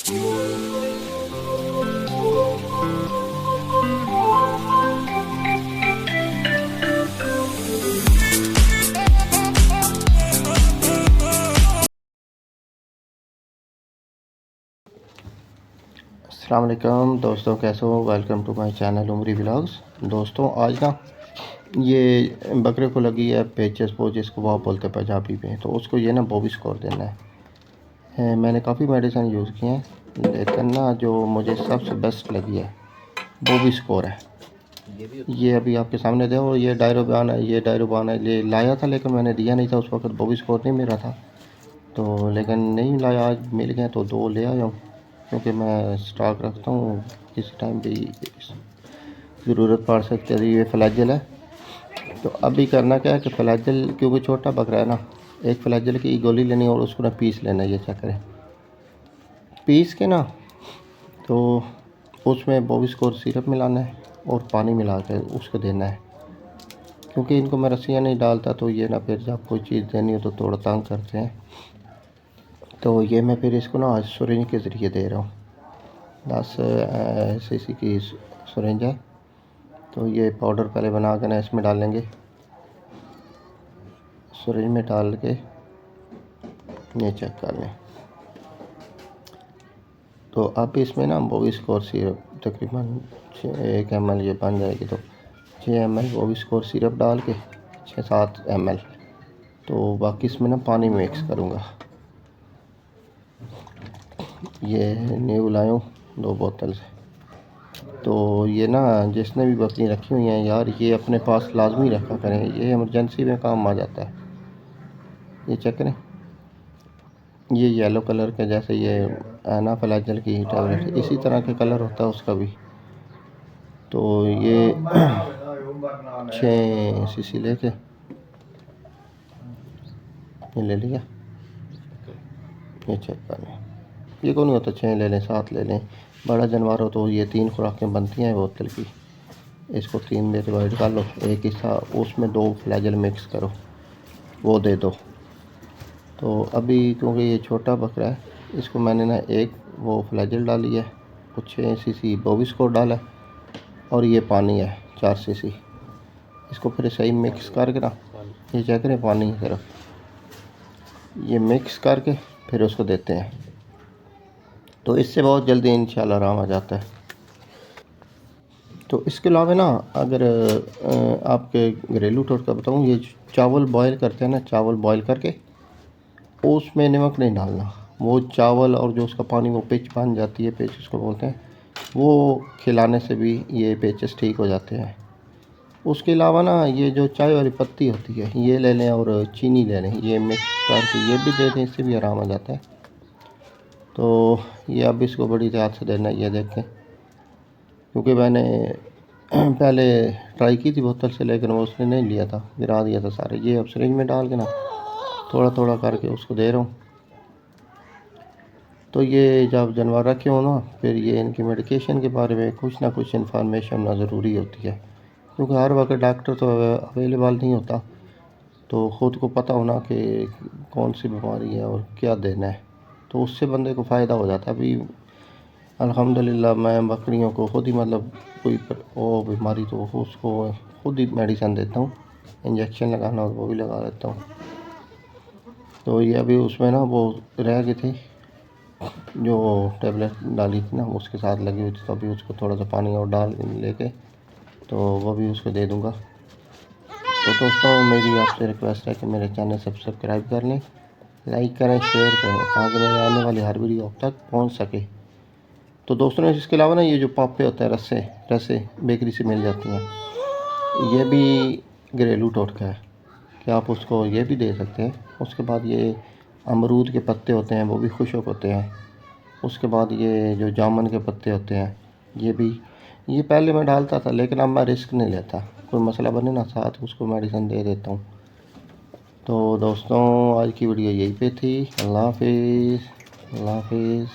अस्सलाम वालेकुम दोस्तों, कैसे हो? Welcome to my channel Umri vlogs. दोस्तों आज ना ये बकरे को लगी है पेचेस वो जिसको वो बोलते हैं पंजाबी में, तो उसको ये ना बोविस्कोर देना है। मैंने काफ़ी मेडिसिन यूज़ किए हैं, लेकिन ना जो मुझे सबसे बेस्ट लगी है बोविस्कोर है। ये अभी आपके सामने दे, और ये डायरोबान है, ये लाया था लेकिन मैंने दिया नहीं था उस वक्त, बोविस्कोर नहीं मिल रहा था तो, लेकिन नहीं लाया, आज मिल गए तो 2 ले आया हूँ, क्योंकि मैं स्टॉक रखता हूँ किसी टाइम भी ज़रूरत पड़ सकती है। ये फ्लैजल है, तो अभी करना क्या है कि फ्लैजल, क्योंकि छोटा बकरा है ना, एक फ्लैजल की गोली लेनी और उसको ना पीस लेना है। ये चक्कर है, पीस के ना तो उसमें बोविस्कोर सिरप मिलाना है और पानी मिला कर उसको देना है, क्योंकि इनको मैं रस्सियाँ नहीं डालता तो ये ना फिर जब कोई चीज़ देनी हो तो थोड़ा तंग करते हैं। तो ये मैं फिर इसको ना आज सुरेंज के ज़रिए दे रहा हूँ। 10 सीसी की सुरेंज है, तो ये पाउडर पहले बना कर ना इसमें डालेंगे, सुरेंज में डाल के ये चेक कर लें। तो अब इसमें ना बोविस्कोर सिरप तकरीबन 1 ml ये बन जाएगी, तो 6 ml बोविस्कोर सिरप डाल के 6-7 ml, तो बाकी इसमें ना पानी मिक्स करूँगा। ये न्यू लाया हूँ 2 बोतल से। तो ये ना जिसने भी बकरी रखी हुई हैं यार, ये अपने पास लाजमी रखा करें, ये इमरजेंसी में काम आ जाता है। ये चेक करें, ये येलो कलर के, जैसे ये एनाफ्लाइजल की टैबलेट इसी तरह के कलर होता है उसका भी। तो ये 6 सीसी लेके ये ले लिया, ये चेक कर लें। ये को नहीं होता 6 ले लें, 7 ले लें, बड़ा जानवर हो तो ये 3 खुराकें बनती हैं बोतल की, इसको 3 में डिवाइड कर लो, एक हिस्सा उसमें 2 फ्लैजल मिक्स करो, वो दे दो। तो अभी क्योंकि ये छोटा बकरा है, इसको मैंने ना एक वो फ्लैजल डाली है, कुछ 6 सीसी बोविस्कोर डाला है, और ये पानी है 4 सीसी। इसको फिर सही मिक्स करके ना, ये चेक करें पानी की तरफ, ये मिक्स करके फिर उसको देते हैं, तो इससे बहुत जल्दी इंशाल्लाह आराम आ जाता है। तो इसके अलावा ना अगर आपके घरेलू टोटका बताऊँ, ये चावल बॉयल करते हैं ना, चावल बॉयल करके उसमें नमक नहीं डालना, वो चावल और जो उसका पानी वो पिच बन जाती है, पिच उसको बोलते हैं, वो खिलाने से भी ये पेचेस ठीक हो जाते हैं। उसके अलावा ना ये जो चाय वाली पत्ती होती है ये ले लें, और चीनी ले लें, ये मिक्स करके ये भी दे दें, इससे भी आराम आ जाता है। तो ये अब इसको बड़ी ध्यान से देना है, ये देखें, क्योंकि मैंने पहले ट्राई की थी बोतल से, लेकिन वो उसने नहीं लिया था, गिरा दिया था सारे। ये अब सिरिंज में डाल के ना थोड़ा थोड़ा करके उसको दे रहा हूँ। तो ये जब जानवर रखे हो ना, फिर ये इनकी मेडिकेशन के बारे में कुछ ना कुछ इन्फॉर्मेशन ना ज़रूरी होती है, क्योंकि हर वक्त डॉक्टर तो अवेलेबल नहीं होता, तो ख़ुद को पता होना कि कौन सी बीमारी है और क्या देना है, तो उससे बंदे को फ़ायदा हो जाता है। अभी अल्हम्दुलिल्लाह मैं बकरियों को खुद ही, मतलब कोई वो बीमारी तो उसको खुद ही मेडिसिन देता हूँ, इंजेक्शन लगाना हो वो भी लगा लेता हूँ। तो ये अभी उसमें ना वो रह गई थी, जो टेबलेट डाली थी ना उसके साथ लगी हुई थी, तो अभी उसको थोड़ा सा पानी और डाल लेके तो वो भी उसको दे दूँगा। तो दोस्तों मेरी आपसे रिक्वेस्ट है कि मेरे चैनल सब्सक्राइब कर लें, लाइक करें, शेयर करें, ताकि मेरे आने वाली हर वीडियो आप तक पहुंच सके। तो दोस्तों इसके अलावा ना ये जो पापे होते हैं, रस्से बेकरी से मिल जाती हैं, ये भी घरेलू टोटका है कि आप उसको ये भी दे सकते हैं। उसके बाद ये अमरूद के पत्ते होते हैं, वो भी खुशक होते हैं। उसके बाद ये जो जामुन के पत्ते होते हैं, ये भी, ये पहले मैं डालता था, लेकिन अब मैं रिस्क नहीं लेता, कोई मसला बने ना साथ उसको मेडिसिन दे देता हूँ। तो दोस्तों आज की वीडियो यहीं पे थी। अल्लाह हाफिज़, अल्लाह हाफिज़।